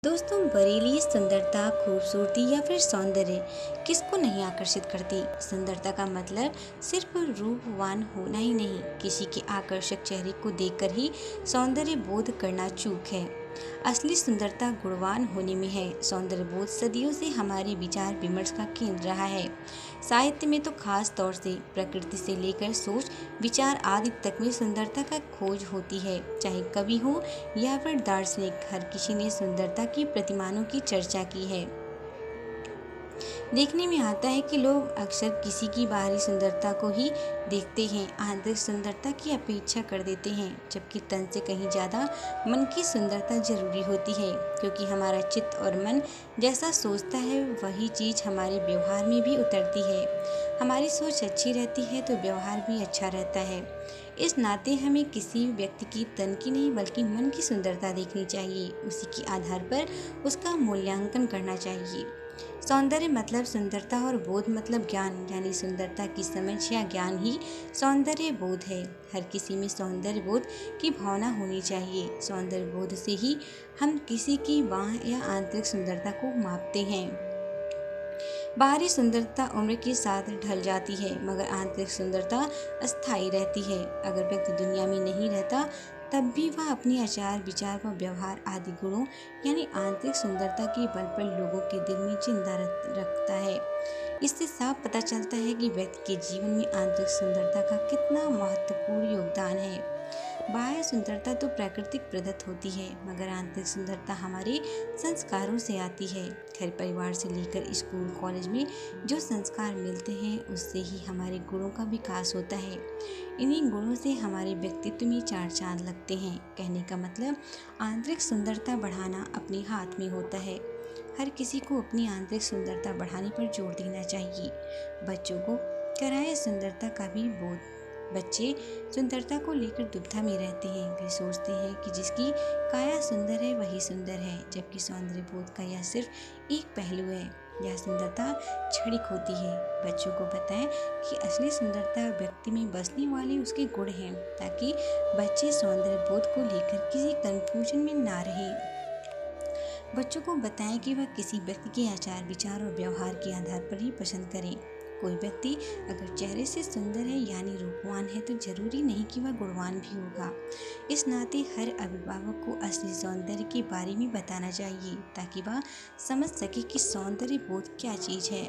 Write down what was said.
दोस्तों, बरेली सुंदरता, खूबसूरती या फिर सौंदर्य किसको नहीं आकर्षित करती। सुंदरता का मतलब सिर्फ रूपवान होना ही नहीं, किसी के आकर्षक चेहरे को देखकर ही सौंदर्य बोध करना चूक है। असली सुंदरता गुणवान होने में है। सौंदर्य बोध सदियों से हमारे विचार विमर्श का केंद्र रहा है। साहित्य में तो खास तौर से प्रकृति से लेकर सोच विचार आदि तक में सुंदरता का खोज होती है। चाहे कवि हो या फिर दार्शनिक, हर किसी ने सुंदरता की प्रतिमानों की चर्चा की है। देखने में आता है कि लोग अक्सर किसी की बाहरी सुंदरता को ही देखते हैं, आंतरिक सुंदरता की अपेक्षा कर देते हैं, जबकि तन से कहीं ज़्यादा मन की सुंदरता जरूरी होती है, क्योंकि हमारा चित्त और मन जैसा सोचता है वही चीज़ हमारे व्यवहार में भी उतरती है। हमारी सोच अच्छी रहती है तो व्यवहार भी अच्छा रहता है। इस नाते हमें किसी व्यक्ति की तन की नहीं बल्कि मन की सुंदरता देखनी चाहिए, उसी के आधार पर उसका मूल्यांकन करना चाहिए। सौंदर्य मतलब सुंदरता और बोध मतलब ज्ञान, यानी सुंदरता की समझ या ज्ञान ही सौंदर्य बोध है। हर किसी में सौंदर्य बोध की भावना होनी चाहिए। सौंदर्य बोध से ही हम किसी की बाह्य या आंतरिक सुंदरता को मापते हैं। बाहरी सुंदरता उम्र के साथ ढल जाती है, मगर आंतरिक सुंदरता अस्थायी रहती है। अगर व्यक्ति दुनिया में नहीं रहता तब भी वह अपने आचार विचार व व्यवहार आदि गुणों यानी आंतरिक सुंदरता के बल पर लोगों के दिल में जिंदा रखता है। इससे साफ पता चलता है कि व्यक्ति के जीवन में आंतरिक सुंदरता का कितना महत्वपूर्ण योगदान है। बाह्य सुंदरता तो प्राकृतिक प्रदत्त होती है, मगर आंतरिक सुंदरता हमारे संस्कारों से आती है। घर परिवार से लेकर स्कूल कॉलेज में जो संस्कार मिलते हैं उससे ही हमारे गुणों का विकास होता है। इन्हीं गुणों से हमारे व्यक्तित्व में चार चांद लगते हैं। कहने का मतलब आंतरिक सुंदरता बढ़ाना अपने हाथ में होता है। हर किसी को अपनी आंतरिक सुंदरता बढ़ाने पर जोर देना चाहिए। बच्चों को कराए सुंदरता का भी बोध। बच्चे सुंदरता को लेकर दुविधा में रहते हैं। वे सोचते हैं कि जिसकी काया सुंदर है वही सुंदर है, जबकि सौंदर्य बोध का यह सिर्फ एक पहलू है। यह सुंदरता क्षणिक होती है। बच्चों को बताएं कि असली सुंदरता व्यक्ति में बसने वाले उसके गुण हैं, ताकि बच्चे सौंदर्य बोध को लेकर किसी कंफ्यूजन में ना रहें। बच्चों को बताएं कि वह किसी व्यक्ति के आचार विचार और व्यवहार के आधार पर ही पसंद करें। कोई व्यक्ति अगर चेहरे से सुंदर है यानी रूपवान है तो जरूरी नहीं कि वह गुणवान भी होगा। इस नाते हर अभिभावक को असली सौंदर्य के बारे में बताना चाहिए, ताकि वह समझ सके कि सौंदर्य बोध क्या चीज़ है।